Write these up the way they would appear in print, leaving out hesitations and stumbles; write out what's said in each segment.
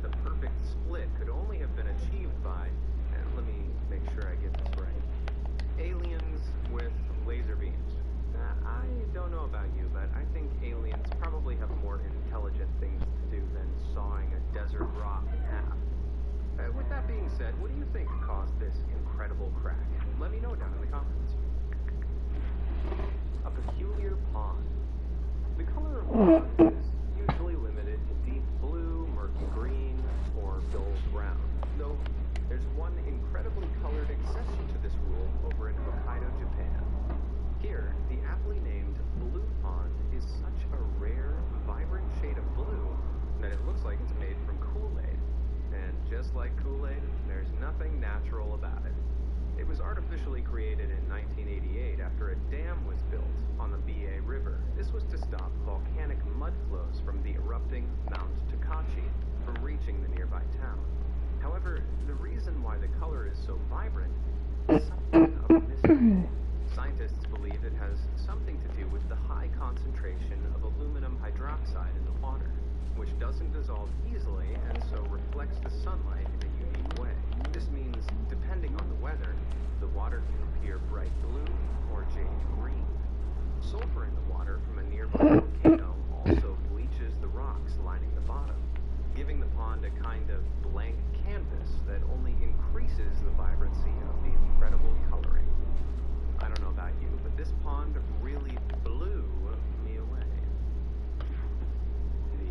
that the perfect split could only have been achieved by, and let me make sure I get this right, aliens with laser beams. I don't know about you, but I think aliens probably have more intelligent things to do than sawing a desert rock in half. With that being said, what do you think caused this incredible crack? Let me know down in the comments. A peculiar pond. The color of ponds is usually limited to deep blue, murky green, or dull brown. Though there's one incredibly colored exception to this rule over in Hokkaido, Japan. Here, the aptly named Blue Pond is such a rare, vibrant shade of blue that it looks like it's made from Kool-Aid. And just like Kool-Aid, there's nothing natural about it. It was artificially created in 1988 after a dam was built on the Biei River. This was to stop volcanic mud flows from the erupting Mount Tokachi from reaching the nearby town. However, the reason why the color is so vibrant is something of a mystery. Scientists believe it has something to do with the high concentration of aluminum hydroxide in the water, which doesn't dissolve easily and so reflects the sunlight in a unique way. This means, depending on the weather, the water can appear bright blue or jade green. Sulfur in the water from a nearby volcano also bleaches the rocks lining the bottom, giving the pond a kind of blank canvas that only increases the vibrancy of the incredible coloring. I don't know about you, but this pond really blew me away.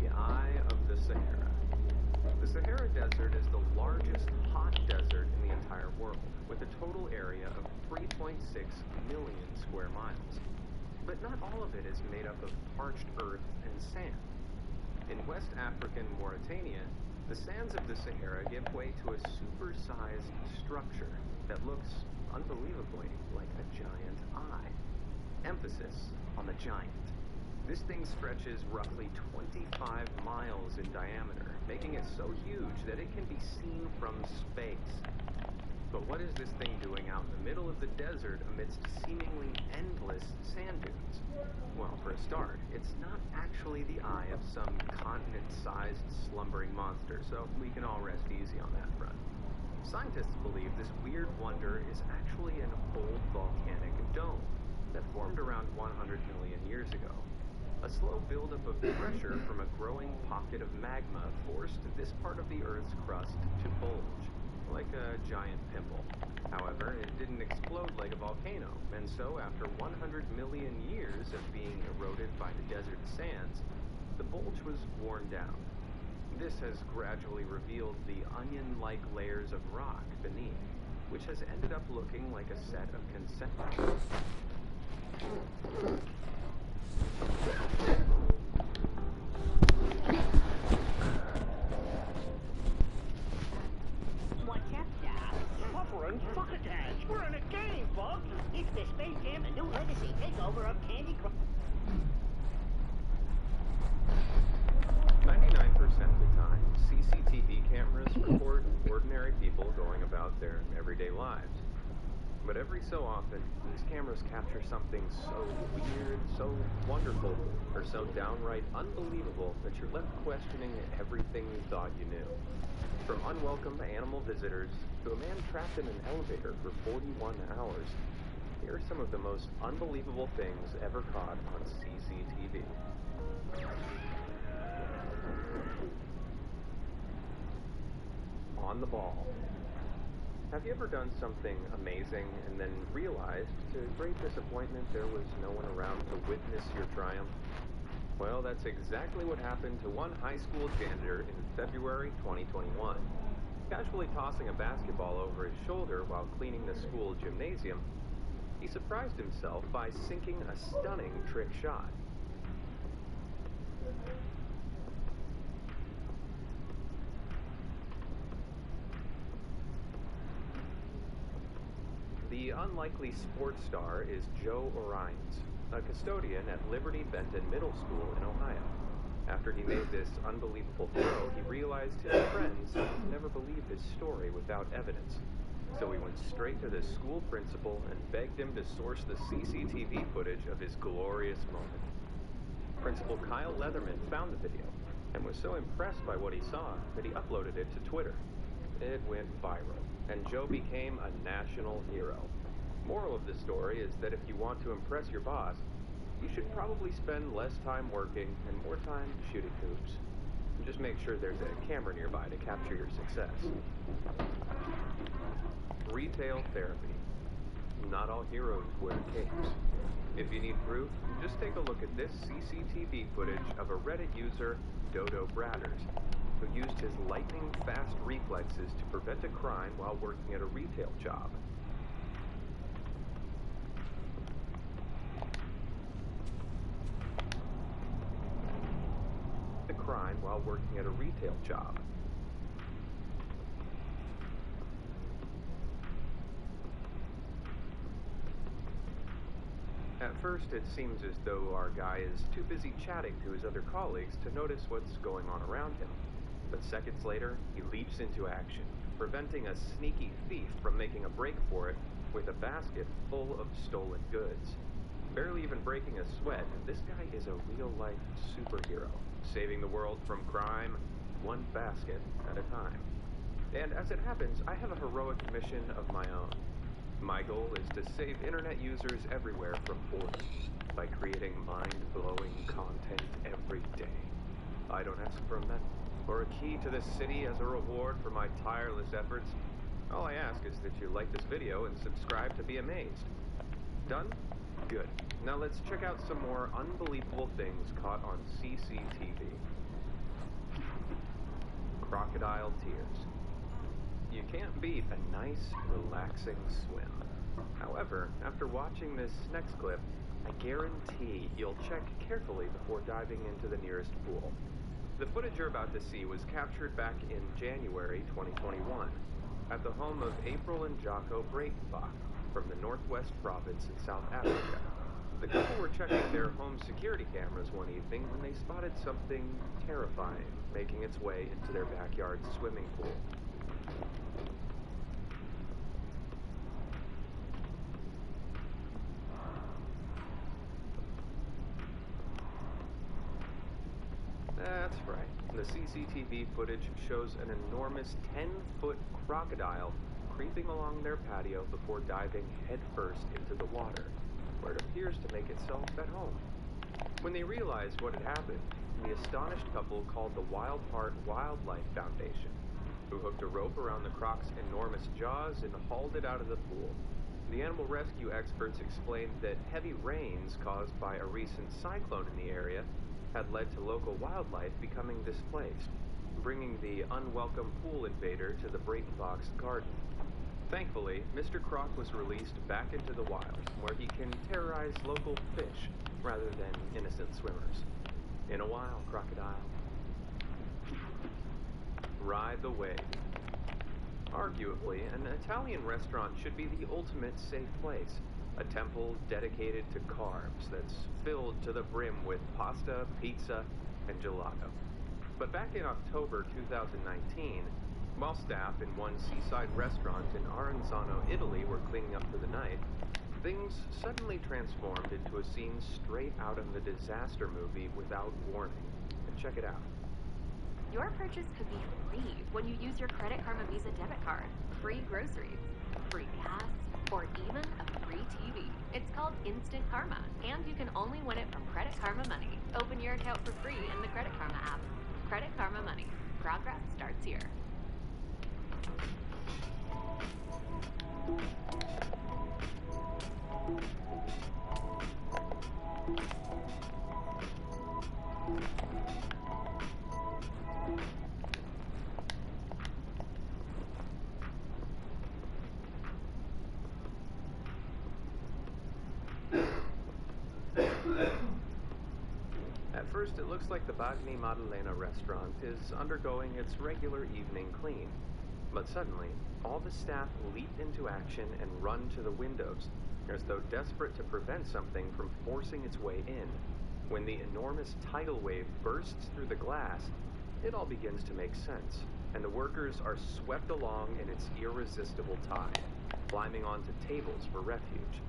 The Eye of the Sahara. The Sahara Desert is the largest hot desert in the entire world, with a total area of 3.6 million square miles. But not all of it is made up of parched earth and sand. In West African Mauritania, the sands of the Sahara give way to a supersized structure that looks unbelievably like a giant eye. Emphasis on the giant. This thing stretches roughly 25 miles in diameter, making it so huge that it can be seen from space. But what is this thing doing out in the middle of the desert amidst seemingly endless sand dunes? Well, for a start, it's not actually the eye of some continent-sized slumbering monster, so we can all rest easy on that front. Scientists believe this weird wonder is actually an old volcanic dome that formed around 100 million years ago. A slow buildup of pressure from a growing pocket of magma forced this part of the Earth's crust to bulge, like a giant pimple. However, it didn't explode like a volcano, and so after 100 million years of being eroded by the desert sands, the bulge was worn down. This has gradually revealed the onion-like layers of rock beneath, which has ended up looking like a set of concentric. What's up, Doc? Suffering succotash. We're in a game, folks. It's the Space Jam and New Legacy takeover of Candy Crush. 99% of the time, CCTV cameras record ordinary people going about their everyday lives. But every so often, these cameras capture something so weird, so wonderful, or so downright unbelievable that you're left questioning everything you thought you knew. From unwelcome animal visitors to a man trapped in an elevator for 41 hours, here are some of the most unbelievable things ever caught on CCTV. On the ball. Have you ever done something amazing and then realized, to great disappointment, there was no one around to witness your triumph? Well, that's exactly what happened to one high school janitor in February 2021. Casually tossing a basketball over his shoulder while cleaning the school gymnasium, he surprised himself by sinking a stunning trick shot. The unlikely sports star is Joe Orions, a custodian at Liberty Benton Middle School in Ohio. After he made this unbelievable throw, he realized his friends would never believe his story without evidence. So he went straight to the school principal and begged him to source the CCTV footage of his glorious moment. Principal Kyle Leatherman found the video, and was so impressed by what he saw that he uploaded it to Twitter. It went viral, and Joe became a national hero. Moral of the story is that if you want to impress your boss, you should probably spend less time working and more time shooting hoops. Just make sure there's a camera nearby to capture your success. Retail therapy. Not all heroes wear capes. If you need proof, just take a look at this CCTV footage of a Reddit user, Dodo Bradders, who used his lightning-fast reflexes to prevent a crime while working at a retail job. While working at a retail job. At first, it seems as though our guy is too busy chatting to his other colleagues to notice what's going on around him. But seconds later, he leaps into action, preventing a sneaky thief from making a break for it with a basket full of stolen goods. Barely even breaking a sweat, this guy is a real-life superhero, saving the world from crime, one basket at a time. And as it happens, I have a heroic mission of my own. My goal is to save internet users everywhere from boredom by creating mind-blowing content every day. I don't ask for a medal or a key to this city as a reward for my tireless efforts. All I ask is that you like this video and subscribe to be amazed. Done? Good. Now let's check out some more unbelievable things caught on CCTV. Crocodile tears. You can't beat a nice, relaxing swim. However, after watching this next clip, I guarantee you'll check carefully before diving into the nearest pool. The footage you're about to see was captured back in January 2021 at the home of April and Jocko Breitenbach from the Northwest Province in South Africa. The couple were checking their home security cameras one evening when they spotted something terrifying making its way into their backyard swimming pool. That's right. The CCTV footage shows an enormous 10-foot crocodile creeping along their patio before diving headfirst into the water, where it appears to make itself at home. When they realized what had happened, the astonished couple called the Wild Heart Wildlife Foundation, who hooked a rope around the croc's enormous jaws and hauled it out of the pool. The animal rescue experts explained that heavy rains caused by a recent cyclone in the area had led to local wildlife becoming displaced, bringing the unwelcome pool invader to the Breitenbach's garden. Thankfully, Mr. Croc was released back into the wild, where he can terrorize local fish rather than innocent swimmers. In a while, crocodile. Ride the wave. Arguably, an Italian restaurant should be the ultimate safe place. A temple dedicated to carbs that's filled to the brim with pasta, pizza, and gelato. But back in October 2019, while staff in one seaside restaurant in Arenzano, Italy were cleaning up for the night, things suddenly transformed into a scene straight out of the disaster movie Without Warning. And check it out. Your purchase could be free when you use your Credit Karma Visa debit card. Free groceries, free gas, or even a free TV. It's called Instant Karma, and you can only win it from Credit Karma Money. Open your account for free in the Credit Karma app. Credit Karma Money. Progress starts here. At first, it looks like the Bagni Maddalena restaurant is undergoing its regular evening clean. But suddenly, all the staff leap into action and run to the windows, as though desperate to prevent something from forcing its way in. When the enormous tidal wave bursts through the glass, it all begins to make sense, and the workers are swept along in its irresistible tide, climbing onto tables for refuge.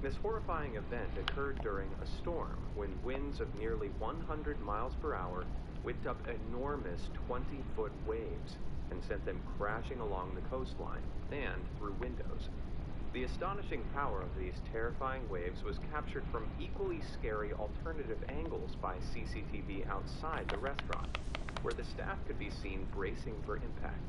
This horrifying event occurred during a storm when winds of nearly 100 miles per hour whipped up enormous 20-foot waves and sent them crashing along the coastline and through windows. The astonishing power of these terrifying waves was captured from equally scary alternative angles by CCTV outside the restaurant, where the staff could be seen bracing for impact.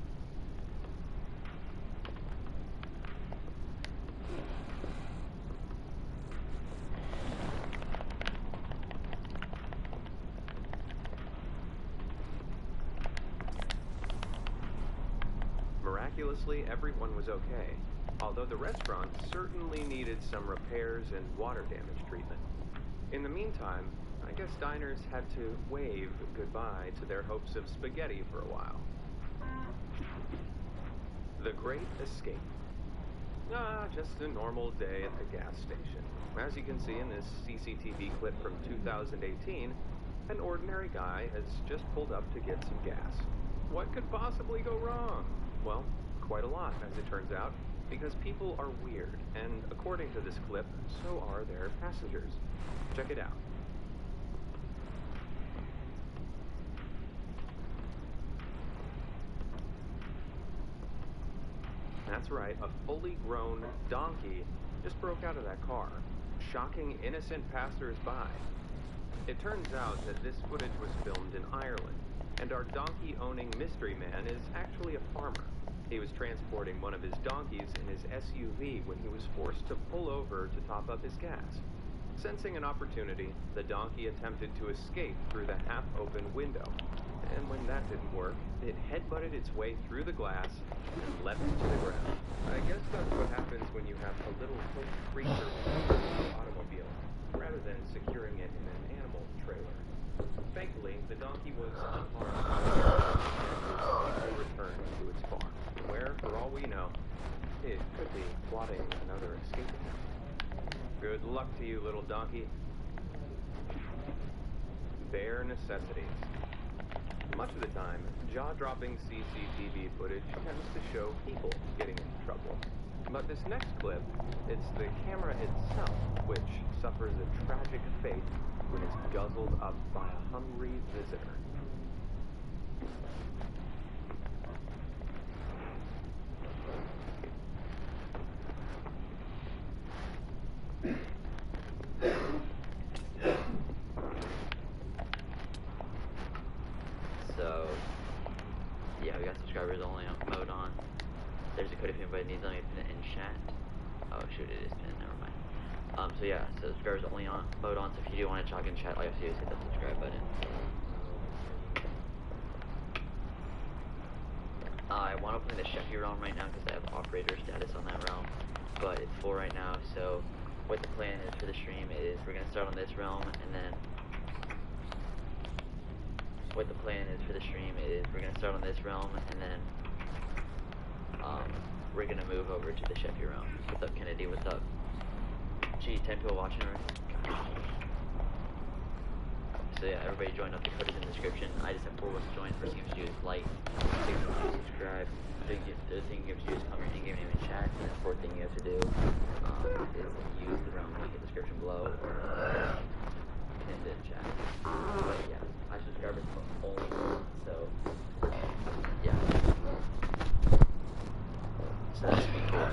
Miraculously, everyone was okay, although the restaurant certainly needed some repairs and water damage treatment. In the meantime, I guess diners had to wave goodbye to their hopes of spaghetti for a while. The Great Escape. Just a normal day at the gas station. As you can see in this CCTV clip from 2018, an ordinary guy has just pulled up to get some gas. What could possibly go wrong? Well, quite a lot, as it turns out, because people are weird, and according to this clip, so are their passengers. Check it out. That's right, a fully grown donkey just broke out of that car, shocking innocent passers-by. It turns out that this footage was filmed in Ireland, and our donkey-owning mystery man is actually a farmer. He was transporting one of his donkeys in his SUV when he was forced to pull over to top up his gas. Sensing an opportunity, the donkey attempted to escape through the half-open window. And when that didn't work, it headbutted its way through the glass and leapt to the ground. I guess that's what happens when you have a little hooked creature in your automobile, rather than securing it in an animal trailer. Thankfully, the donkey was unharmed and safely returned to its farm, where, for all we know, it could be plotting another escape attempt. Good luck to you, little donkey. Bare necessities. Much of the time, jaw-dropping CCTV footage tends to show people getting into trouble. But this next clip, it's the camera itself which suffers a tragic fate when it's guzzled up by a hungry visitor. So, yeah, we got subscribers only mode on. There's a code if anybody needs. Let me pin it in chat. Oh shoot, it is pinned. Never mind. So yeah, so subscribers only on mode on. So if you do want to chalk in chat, all you have to do is hit that subscribe button. I want to play the Sheffy realm right now because I have operator status on that realm, but it's full right now. So what the plan is for the stream is we're gonna start on this realm, and then what the plan is for the stream is we're gonna start on this realm, and then we're gonna move over to the Sheffy realm. What's up, Kennedy? What's up? Gee, 10 people watching already. So yeah, everybody join up. The code is in the description. I just have 4 ways to join. First thing you have to do is like. Second thing you have to do is subscribe. Third thing you have to do is comment your in-game name in chat. And the fourth thing you have to do is use the realm link in the description below or pinned in chat. But yeah, my subscribers only. So yeah. So that's me cool.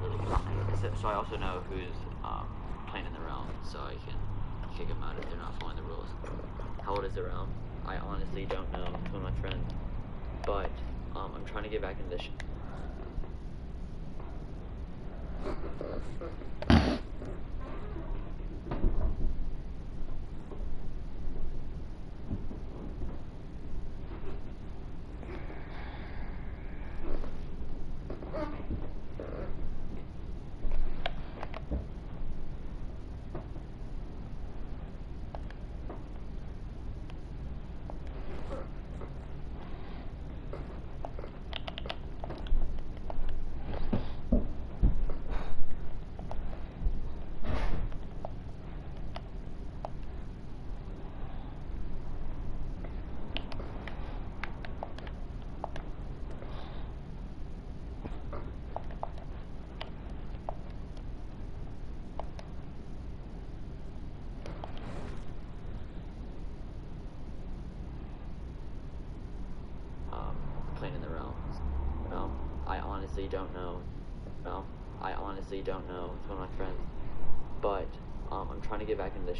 Really good. So I also know who's playing in the realm, so I can kick them out if they're not following the rules. How old is the realm? I honestly don't know. It's one of my friends. But I'm trying to get back into this. cleaning the realms. I honestly don't know. I honestly don't know. It's one of my friends. But I'm trying to get back into this.